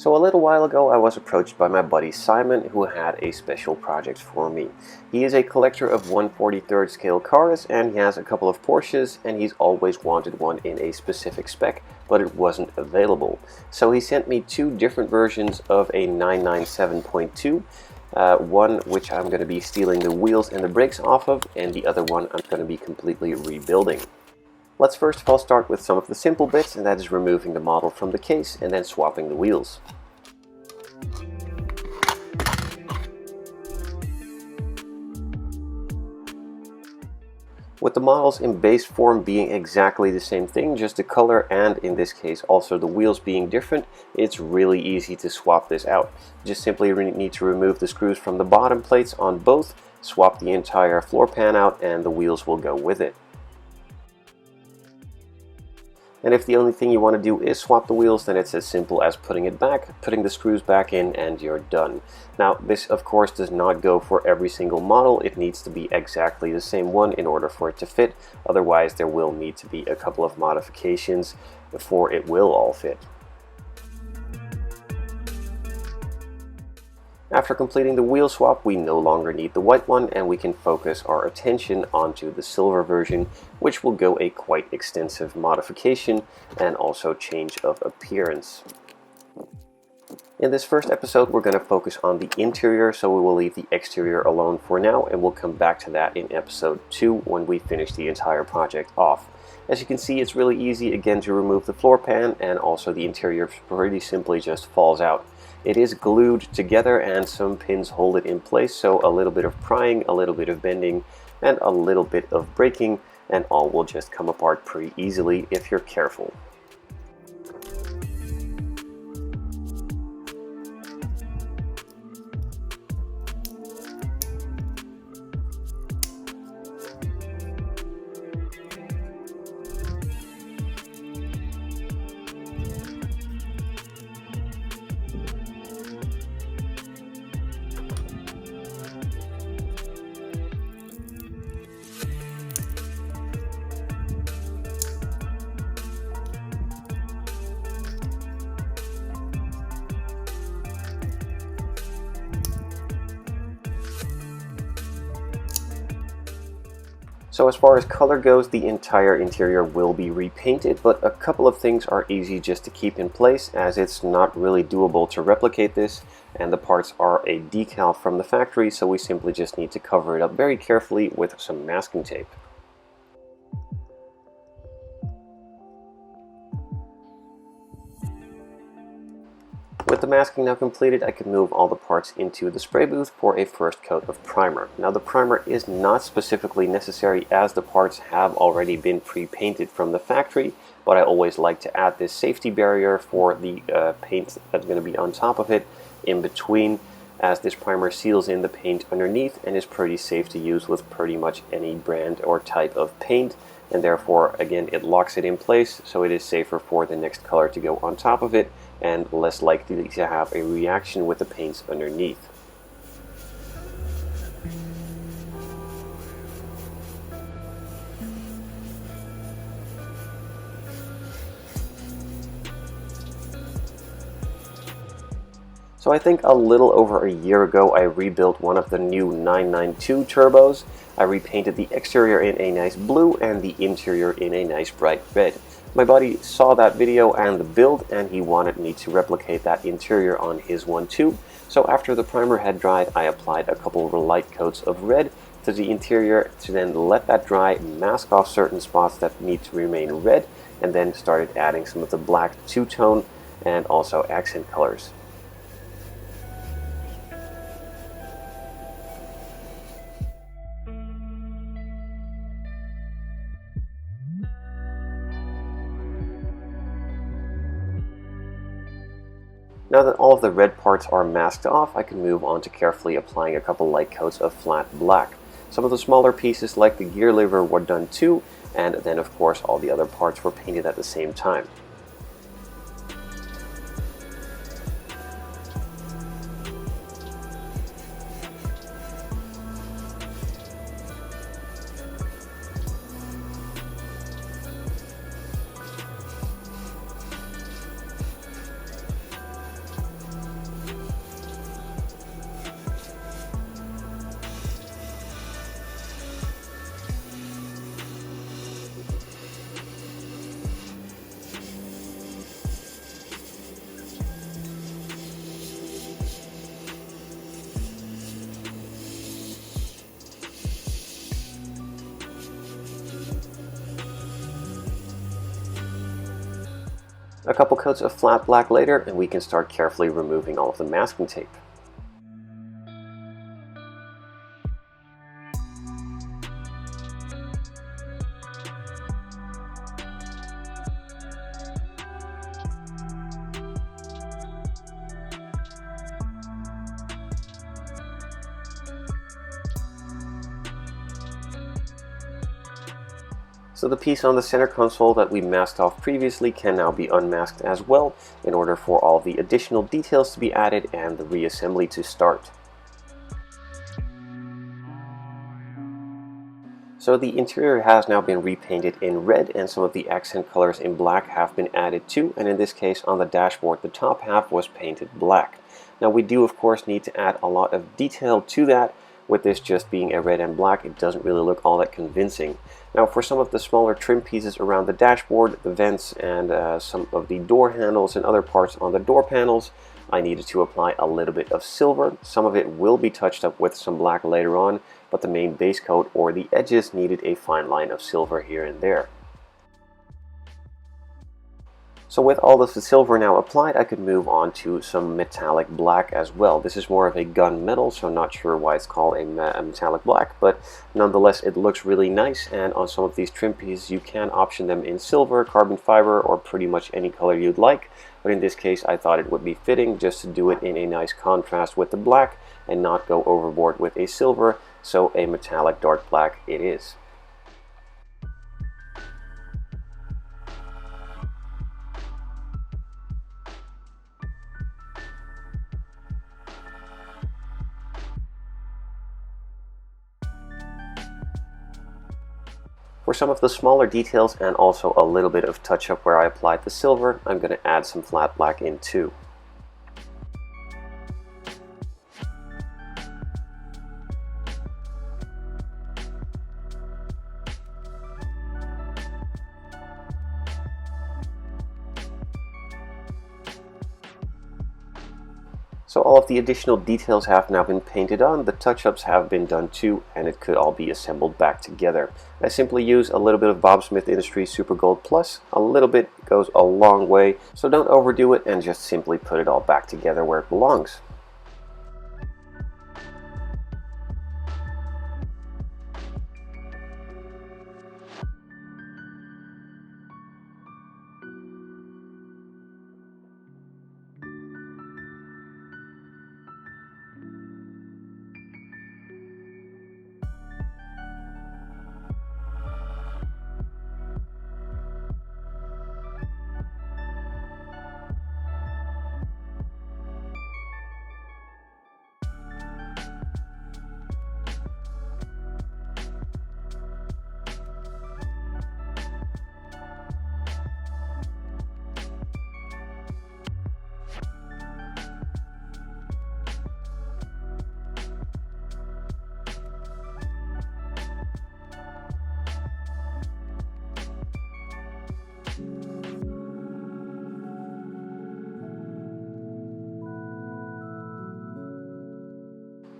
So a little while ago I was approached by my buddy Simon, who had a special project for me. He is a collector of 1/43rd scale cars, and he has a couple of Porsches, and he's always wanted one in a specific spec, but it wasn't available. So he sent me two different versions of a 997.2, one which I'm going to be stealing the wheels and the brakes off of, and the other one I'm going to be completely rebuilding. Let's first of all start with some of the simple bits, and that is removing the model from the case and then swapping the wheels. With the models in base form being exactly the same thing, just the color and in this case also the wheels being different, it's really easy to swap this out. You just simply need to remove the screws from the bottom plates on both, swap the entire floor pan out, and the wheels will go with it. And if the only thing you want to do is swap the wheels, then it's as simple as putting it back, putting the screws back in, and you're done. Now, this of course does not go for every single model. It needs to be exactly the same one in order for it to fit. Otherwise, there will need to be a couple of modifications before it will all fit. After completing the wheel swap, we no longer need the white one, and we can focus our attention onto the silver version, which will go a quite extensive modification and also change of appearance. In this first episode, we're going to focus on the interior, so we will leave the exterior alone for now, and we'll come back to that in episode 2 when we finish the entire project off. As you can see, it's really easy again to remove the floor pan, and also the interior pretty simply just falls out. It is glued together and some pins hold it in place, so a little bit of prying, a little bit of bending, and a little bit of breaking, and all will just come apart pretty easily if you're careful. So as far as color goes, the entire interior will be repainted, but a couple of things are easy just to keep in place, as it's not really doable to replicate this, and the parts are a decal from the factory, so we simply just need to cover it up very carefully with some masking tape. With the masking now completed, I can move all the parts into the spray booth for a first coat of primer. Now the primer is not specifically necessary as the parts have already been pre-painted from the factory, but I always like to add this safety barrier for the paint that's going to be on top of it in between, as this primer seals in the paint underneath and is pretty safe to use with pretty much any brand or type of paint, and therefore again it locks it in place, so it is safer for the next color to go on top of it and less likely to have a reaction with the paints underneath. So I think a little over a year ago I rebuilt one of the new 992 turbos. I repainted the exterior in a nice blue and the interior in a nice bright red. My buddy saw that video and the build, and he wanted me to replicate that interior on his one too. So after the primer had dried, I applied a couple of light coats of red to the interior to then let that dry, mask off certain spots that need to remain red, and then started adding some of the black two-tone and also accent colors. Now that all of the red parts are masked off, I can move on to carefully applying a couple light coats of flat black. Some of the smaller pieces like the gear lever were done too, and then of course all the other parts were painted at the same time. A couple coats of flat black later and we can start carefully removing all of the masking tape. So the piece on the center console that we masked off previously can now be unmasked as well in order for all the additional details to be added and the reassembly to start. So the interior has now been repainted in red and some of the accent colors in black have been added too, and in this case on the dashboard the top half was painted black. Now we do of course need to add a lot of detail to that. With this just being a red and black, it doesn't really look all that convincing. Now for some of the smaller trim pieces around the dashboard, the vents and some of the door handles and other parts on the door panels, I needed to apply a little bit of silver. Some of it will be touched up with some black later on, but the main base coat or the edges needed a fine line of silver here and there. So with all of the silver now applied, I could move on to some metallic black as well. This is more of a gunmetal, so I'm not sure why it's called a metallic black, but nonetheless it looks really nice, and on some of these trim pieces you can option them in silver, carbon fiber, or pretty much any color you'd like. But in this case I thought it would be fitting just to do it in a nice contrast with the black and not go overboard with a silver, so a metallic dark black it is. For some of the smaller details and also a little bit of touch-up where I applied the silver, I'm going to add some flat black in too. So all of the additional details have now been painted on, the touch-ups have been done too, and it could all be assembled back together. I simply use a little bit of Bob Smith Industries Super Gold Plus. A little bit goes a long way, so don't overdo it and just simply put it all back together where it belongs.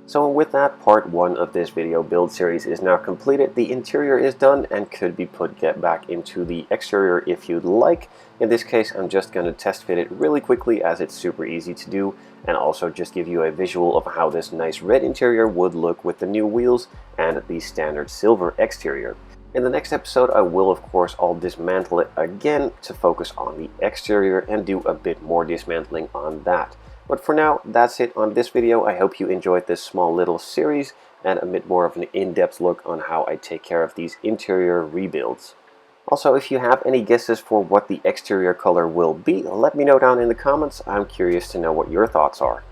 So with that, part 1 of this video build series is now completed. The interior is done and could be get back into the exterior if you'd like. In this case, I'm just going to test fit it really quickly as it's super easy to do, and also just give you a visual of how this nice red interior would look with the new wheels and the standard silver exterior. In the next episode, I will of course all dismantle it again to focus on the exterior and do a bit more dismantling on that. But for now, that's it on this video. I hope you enjoyed this small little series and a bit more of an in-depth look on how I take care of these interior rebuilds. Also, if you have any guesses for what the exterior color will be, let me know down in the comments. I'm curious to know what your thoughts are.